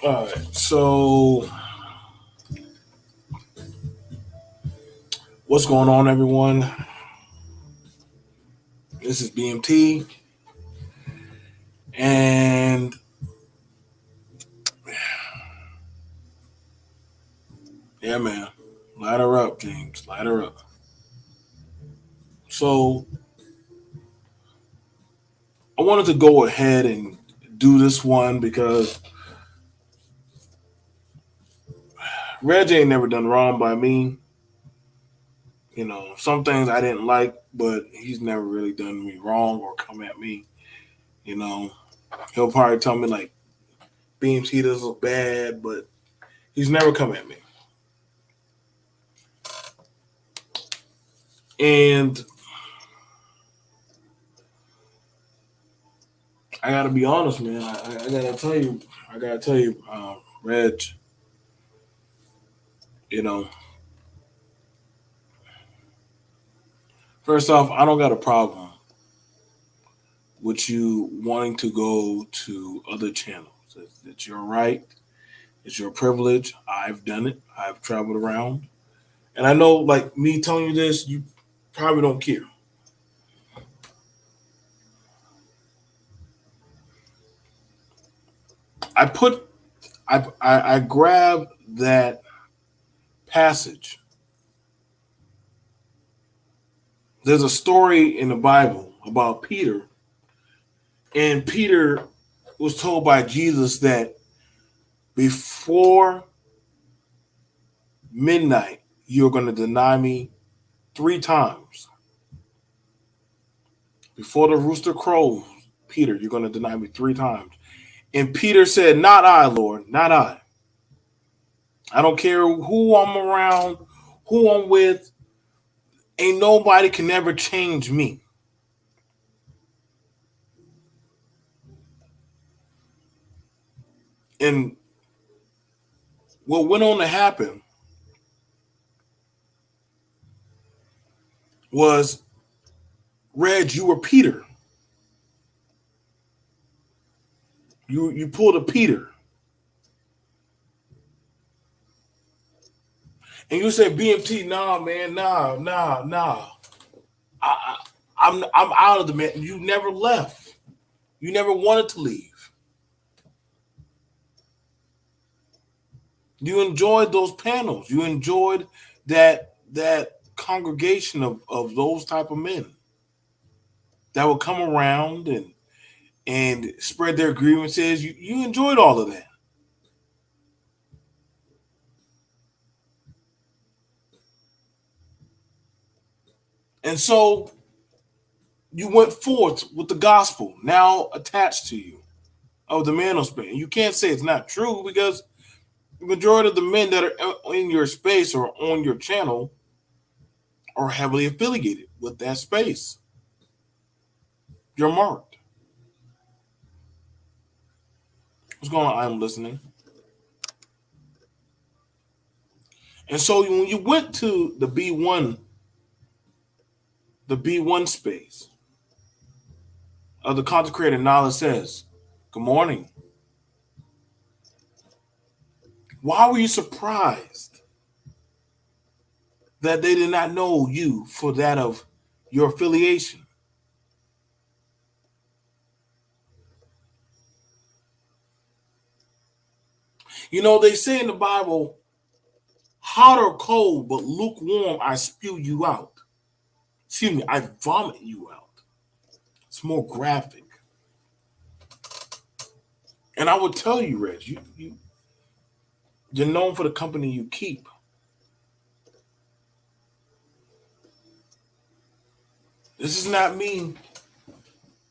All right. So, what's going on, everyone? This is BMT, and yeah, man, light her up, James. Light her up. So, I wanted to go ahead and do this one because Reg ain't never done wrong by me. Some things I didn't like, but he's never really done me wrong or come at me. You know, he'll probably tell me like BMT does look bad, but he's never come at me. And I gotta be honest, man. I gotta tell you, Reg. You know, first off, I don't got a problem with you wanting to go to other channels. It's your right. It's your privilege. I've done it. I've traveled around, and I know, like me telling you this, you probably don't care. I put, I grabbed that passage. There's a story in the Bible about Peter, and Peter was told by Jesus that before midnight, you're going to deny me three times. Before the rooster crows, Peter, you're going to deny me three times. And Peter said, not I, Lord, not I. I don't care who I'm around, who I'm with. Ain't nobody can ever change me. And what went on to happen was, Reg, you were Peter. You pulled a Peter. And you said, BMT, nah, man, nah. I, I'm out of the man. You never left. You never wanted to leave. You enjoyed those panels. You enjoyed that congregation of those type of men that would come around and spread their grievances. You enjoyed all of that. And so you went forth with the gospel now attached to you of the manosphere. And you can't say it's not true because the majority of the men that are in your space or on your channel are heavily affiliated with that space. You're marked. What's going on? I'm listening. And so when you went to the B1 space of the consecrated knowledge says, good morning. Why were you surprised that they did not know you for that of your affiliation? They say in the Bible, hot or cold, but lukewarm, I spew you out. Excuse me, I vomit you out. It's more graphic. And I would tell you, Reg, you're known for the company you keep. This is not me.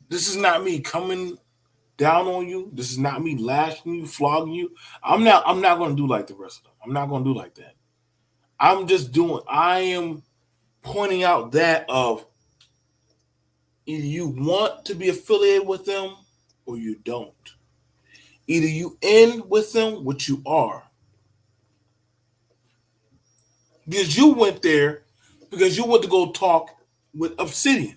This is not me coming down on you. This is not me lashing you, flogging you. I'm not going to do like the rest of them. I'm not going to do like that. I am pointing out that of either you want to be affiliated with them or you don't. Either you end with them, which you are. Because you went there because you went to go talk with Obsidian.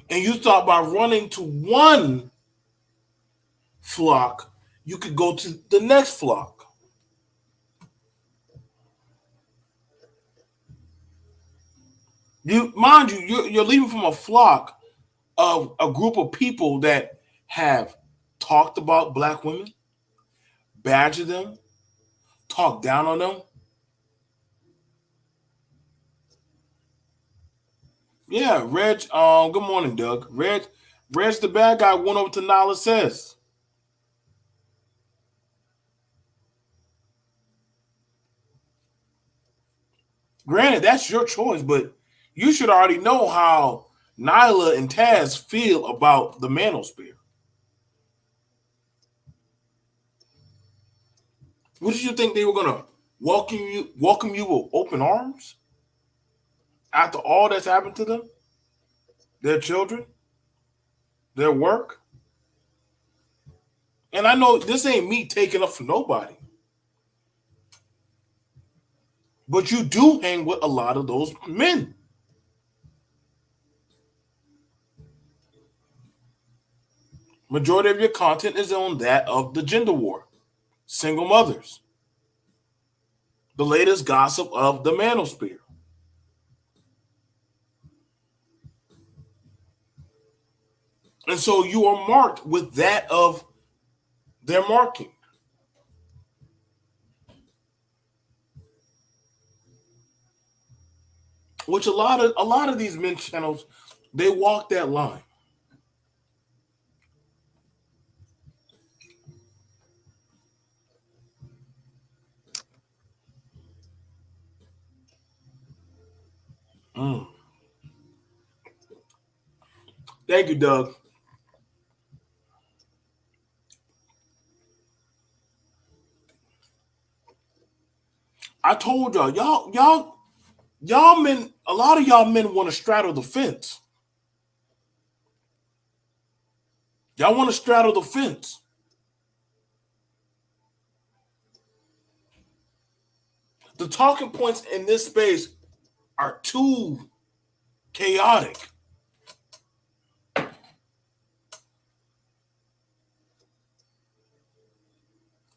And you thought by running to one flock, you could go to the next flock. You mind you, you're leaving from a flock of a group of people that have talked about black women, badgered them, talked down on them. Yeah, Reg. Good morning, Doug. Reg, the bad guy, went over to Nala says. Granted, that's your choice, but you should already know how Nyla and Taz feel about the Manosphere. What did you think they were gonna welcome you with open arms after all that's happened to them, their children, their work? And I know this ain't me taking up for nobody, but you do hang with a lot of those men. Majority of your content is on that of the gender war, single mothers, the latest gossip of the Manosphere. And so you are marked with that of their marking, which a lot of these men channels, they walk that line. Mm. Thank you, Doug. I told y'all men, a lot of y'all men want to straddle the fence. Y'all want to straddle the fence. The talking points in this space are too chaotic.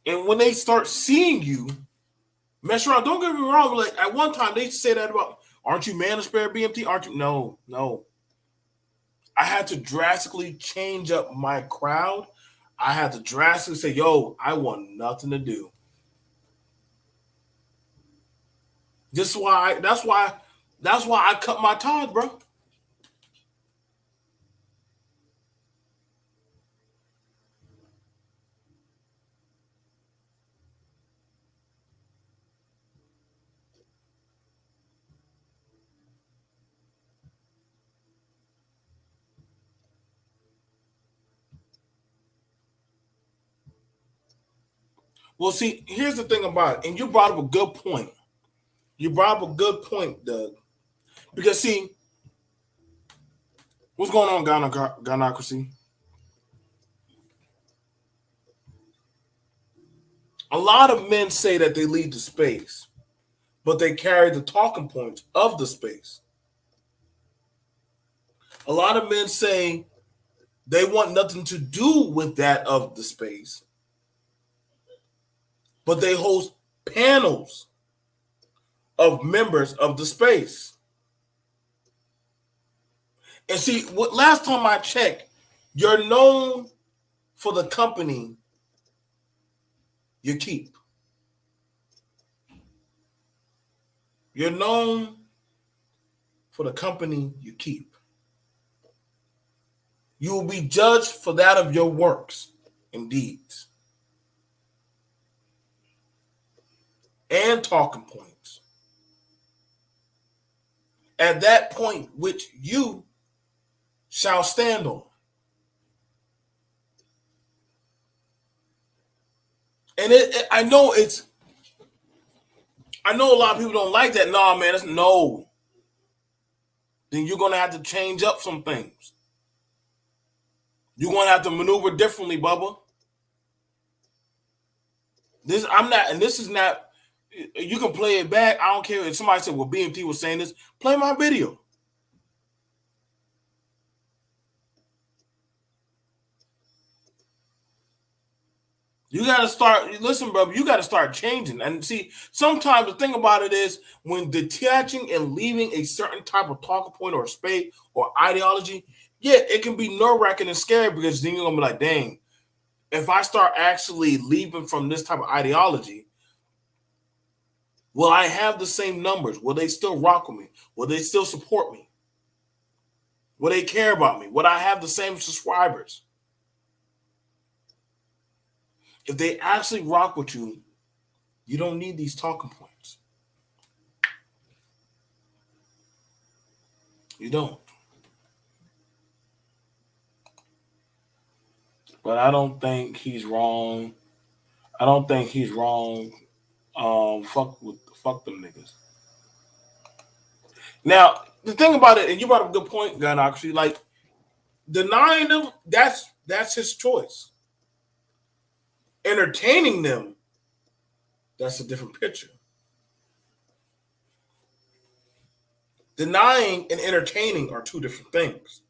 And when they start seeing you mess around, don't get me wrong, like at one time they used to say that about, aren't you Manosphere BMT? Aren't you? No, no. I had to drastically change up my crowd. I had to drastically say, yo, I want nothing to do. This is why that's why I cut my ties, bro. Well, see, here's the thing about it, and you brought up a good point. You brought up a good point, Doug. Because see, what's going on, gynocracy? A lot of men say that they lead the space, but they carry the talking points of the space. A lot of men say they want nothing to do with that of the space, but they host panels of members of the space. And see, what last time I checked, you're known for the company you keep. You're known for the company you keep. You will be judged for that of your works and deeds and talking points. At that point which you shall stand on. And I know a lot of people don't like that. No, man, it's no. Then you're gonna have to change up some things. You're gonna have to maneuver differently, Bubba. This I'm not, and this is not. You can play it back. I don't care if somebody said, "Well, BMT was saying this." Play my video. You got to start, listen, bro, you got to start changing. And see, sometimes the thing about it is when detaching and leaving a certain type of talking point or space or ideology, yeah, it can be nerve-wracking and scary because then you're going to be like, dang, if I start actually leaving from this type of ideology, will I have the same numbers? Will they still rock with me? Will they still support me? Will they care about me? Would I have the same subscribers? If they actually rock with you, you don't need these talking points. You don't. But I don't think he's wrong. I don't think he's wrong. Fuck them niggas. Now, the thing about it, and you brought up a good point, Gun, actually, like denying them, that's his choice. Entertaining them, that's a different picture. Denying and entertaining are two different things.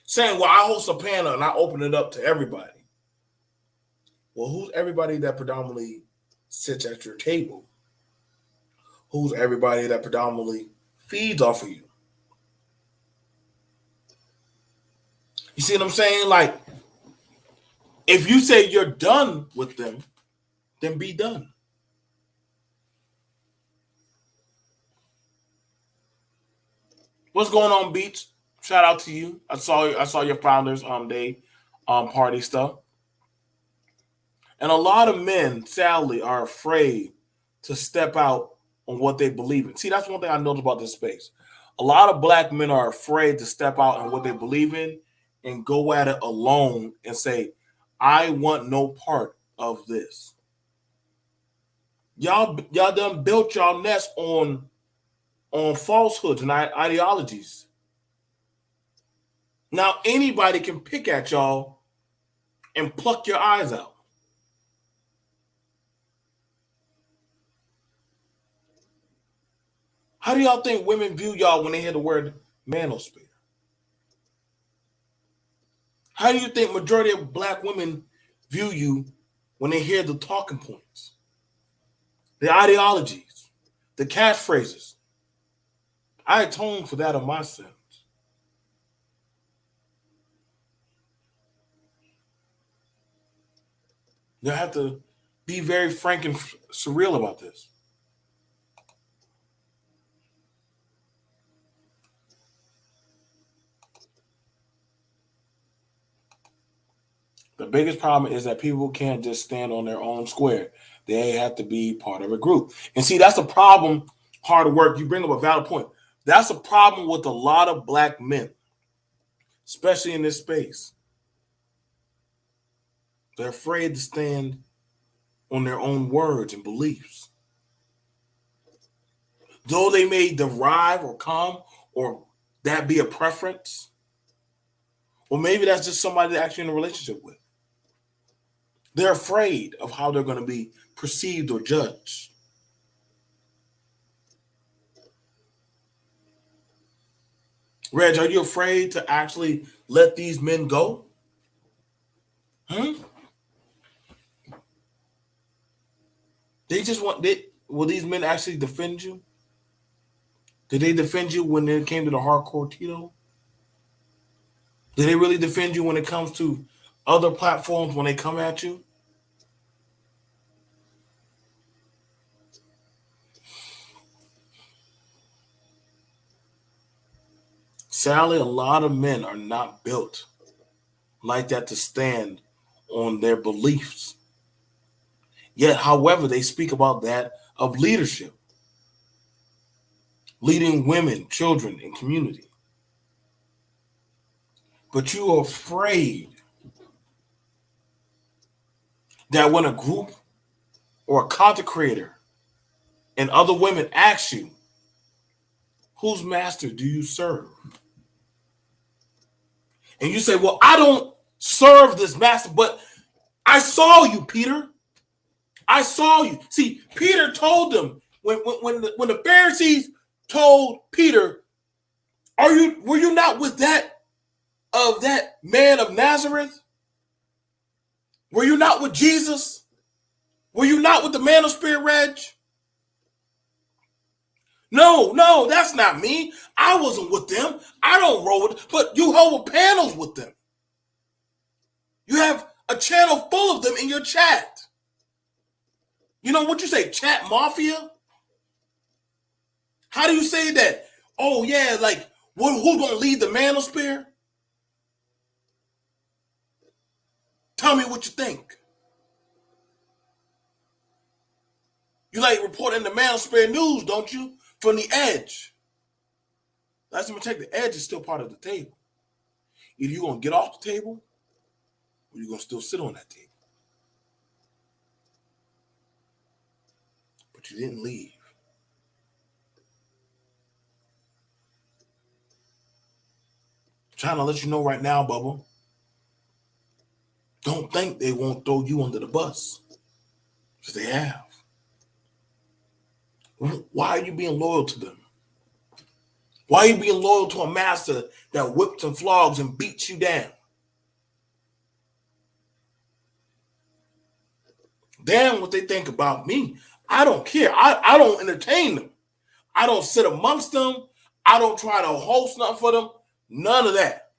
Saying, well, I host a panel and I open it up to everybody. Well, who's everybody that predominantly sits at your table? Who's everybody that predominantly feeds off of you? You see what I'm saying? Like, if you say you're done with them, then be done. What's going on, Beach? Shout out to you. I saw your founders day party stuff. And a lot of men, sadly, are afraid to step out on what they believe in. See, that's one thing I noticed about this space. A lot of black men are afraid to step out on what they believe in and go at it alone and say, I want no part of this. Y'all done built y'all nest on falsehoods and ideologies. Now anybody can pick at y'all and pluck your eyes out. How do y'all think women view y'all when they hear the word manosphere? How do you think majority of black women view you when they hear the talking points, the ideologies, the catchphrases? I atone for that of my sins. You have to be very frank and surreal about this. The biggest problem is that people can't just stand on their own square. They have to be part of a group. And see, that's a problem. Hard work. You bring up a valid point. That's a problem with a lot of black men, especially in this space. They're afraid to stand on their own words and beliefs. Though they may derive or come or that be a preference, or maybe that's just somebody they're actually in a relationship with. They're afraid of how they're going to be perceived or judged. Reg, are you afraid to actually let these men go? Huh? They just want will these men actually defend you? Did they defend you when it came to the hardcore Tito? Did they really defend you when it comes to other platforms when they come at you? Sadly, a lot of men are not built like that to stand on their beliefs. Yet, however, they speak about that of leadership, leading women, children, and community. But you are afraid that when a group or a content creator and other women ask you, whose master do you serve? And you say, well, I don't serve this master, but I saw you, Peter. I saw you. See, Peter told them when the Pharisees told Peter, were you not with that man of Nazareth? Were you not with Jesus? Were you not with the Manosphere, Reg? No, that's not me. I wasn't with them. I don't roll with, but you hold panels with them. You have a channel full of them in your chat. You know what you say, chat mafia? How do you say that? Oh yeah, like who's gonna lead the Manosphere? Tell me what you think. You like reporting the Manosphere news, don't you? From the edge. Last time I checked, the edge is still part of the table. Either you're gonna get off the table, or you're gonna still sit on that table. But you didn't leave. I'm trying to let you know right now, Bubba. Don't think they won't throw you under the bus. Because they have. Why are you being loyal to them? Why are you being loyal to a master that whips and flogs and beats you down? Damn what they think about me. I don't care. I don't entertain them. I don't sit amongst them. I don't try to host nothing for them. None of that.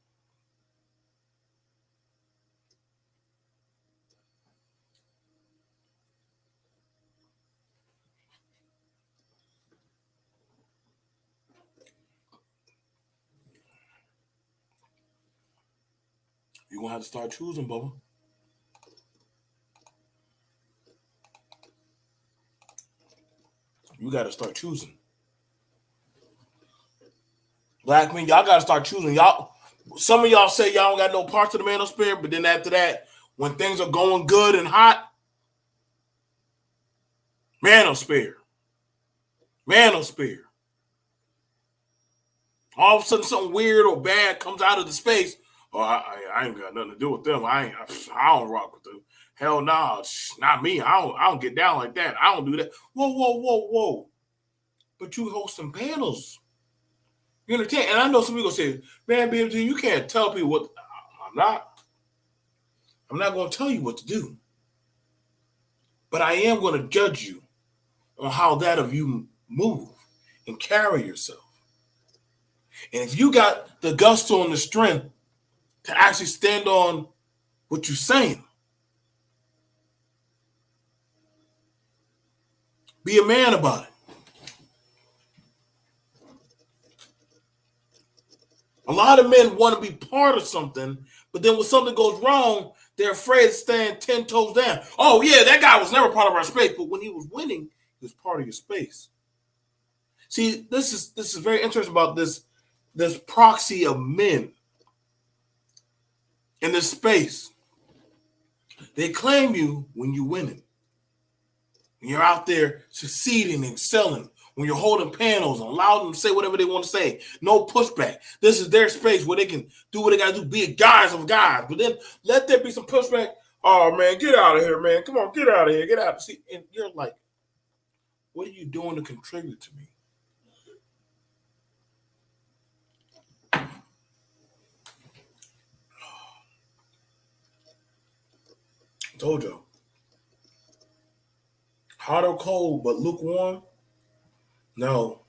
You're going to have to start choosing, Bubba. You got to start choosing. Black men, y'all got to start choosing. Y'all, some of y'all say y'all don't got no parts of the Manosphere, but then after that, when things are going good and hot, Manosphere. All of a sudden, something weird or bad comes out of the space. Oh, I ain't got nothing to do with them. I don't rock with them. Hell no, nah, not me. I don't get down like that. I don't do that. Whoa. But you host some panels. You understand? And I know some people say, man, BMG, you can't tell people what. I'm not going to tell you what to do. But I am going to judge you on how that of you move and carry yourself. And if you got the gusto and the strength to actually stand on what you're saying, be a man about it. A lot of men want to be part of something, but then when something goes wrong, they're afraid to stand 10 toes down. Oh, yeah, that guy was never part of our space, but when he was winning, he was part of your space. See, this is very interesting about this proxy of men in this space. They claim you when you're winning. When you're out there succeeding and excelling, when you're holding panels and allowing them to say whatever they want to say, no pushback. This is their space where they can do what they got to do, be a guys of guys. But then let there be some pushback. Oh, man, get out of here, man. Come on, get out of here. Get out. See, and you're like, what are you doing to contribute to me? I told you. Hot or cold, but lukewarm? No.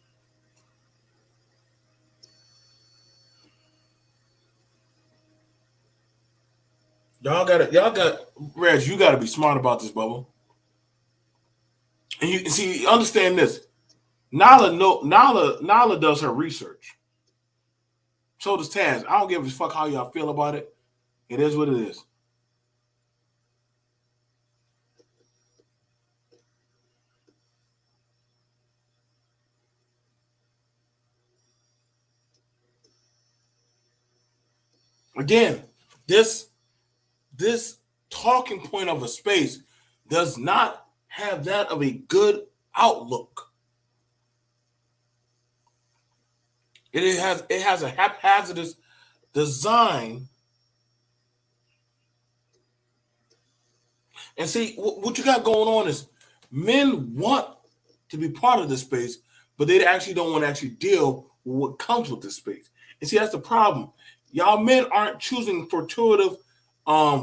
Y'all got Reg, you gotta be smart about this, Bubba. And you see, understand this. Nala does her research. So does Taz. I don't give a fuck how y'all feel about it. It is what it is. Again, this talking point of a space does not have that of a good outlook. It has a haphazardous design. And see, what you got going on is men want to be part of this space, but they actually don't want to actually deal with what comes with this space. And see, that's the problem. Y'all men aren't choosing fortuitous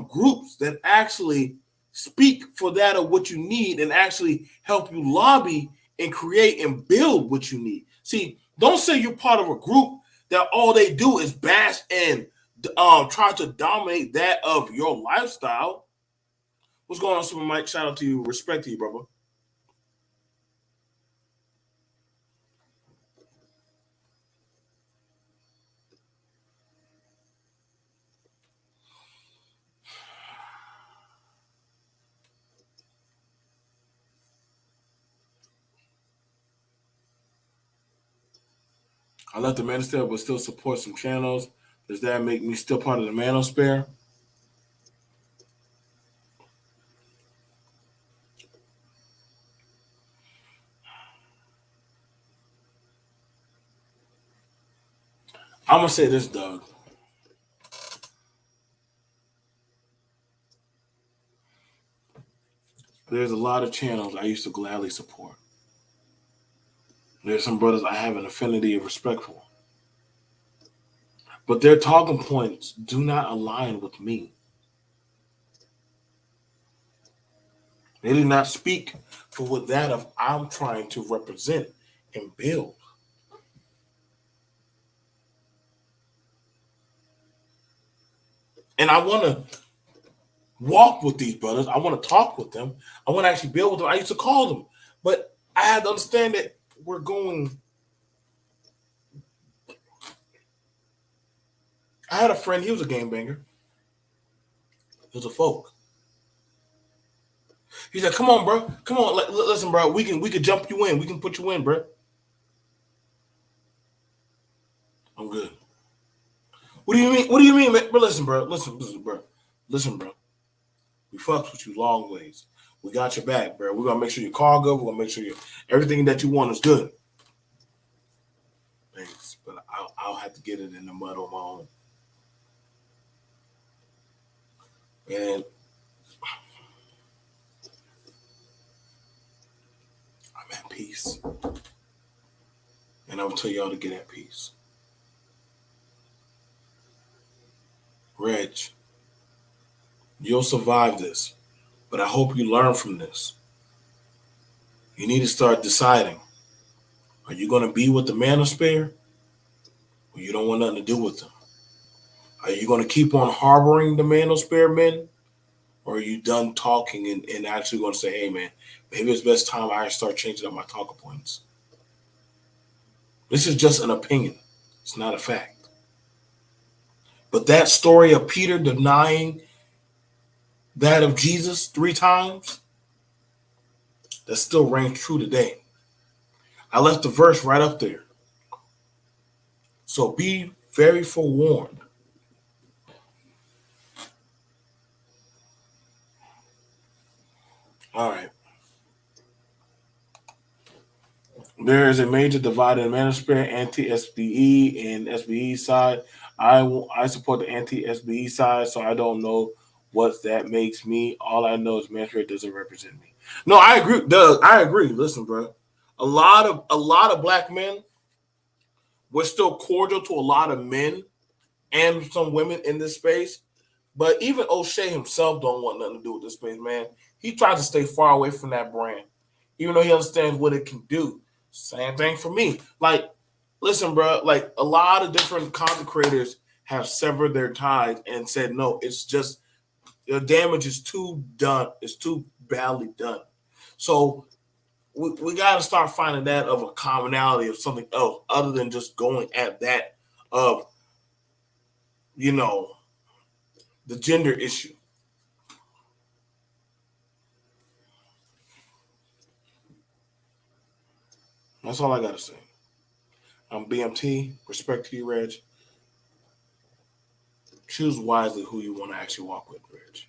groups that actually speak for that of what you need and actually help you lobby and create and build what you need. See, don't say you're part of a group that all they do is bash and try to dominate that of your lifestyle. What's going on, Super Mike? Shout out to you. Respect to you, brother. I left the Manosphere but still support some channels. Does that make me still part of the Manosphere? I'm gonna say this, Doug. There's a lot of channels I used to gladly support. There's some brothers I have an affinity and respect for. But their talking points do not align with me. They do not speak for what that of I'm trying to represent and build. And I want to walk with these brothers. I want to talk with them. I want to actually build with them. I used to call them. But I had to understand that we're going. I had a friend, he was a game banger. He was a folk. He said, "Come on, bro. Come on. Listen, bro. We can jump you in. We can put you in, bro. I'm good. What do you mean? What do you mean, man? But listen, bro. Listen, bro. Listen, bro. We fucked with you long ways. We got your back, bro. We're gonna make sure your car good. We're gonna make sure everything that you want is good. Thanks, but I'll have to get it in the mud on my own. And I'm at peace. And I will tell y'all to get at peace. Reg, you'll survive this, but I hope you learn from this. You need to start deciding: are you going to be with the Manosphere, or you don't want nothing to do with them? Are you going to keep on harboring the Manosphere men, or are you done talking and actually going to say, "Hey, man, maybe it's best time I start changing up my talking points"? This is just an opinion. It's not a fact. But that story of Peter denying that of Jesus 3 times, that still rings true today. I left the verse right up there. So be very forewarned. All right. There is a major divide in the Manosphere, anti-SBE and SBE side. I support the anti-SBE side, so I don't know what that makes me. All I know is Manosphere doesn't represent me. No, I agree, Doug. I agree. Listen, bro. A lot of black men were still cordial to a lot of men and some women in this space. But even O'Shea himself don't want nothing to do with this space, man. He tries to stay far away from that brand, even though he understands what it can do. Same thing for me. Like, listen, bro. Like a lot of different content creators have severed their ties and said, no, it's just the damage is too done. It's too badly done. So we got to start finding that of a commonality of something else other than just going at that of you know the gender issue. That's all I got to say. I'm BMT. Respect to you, Reg. Choose wisely who you want to actually walk with, Reg.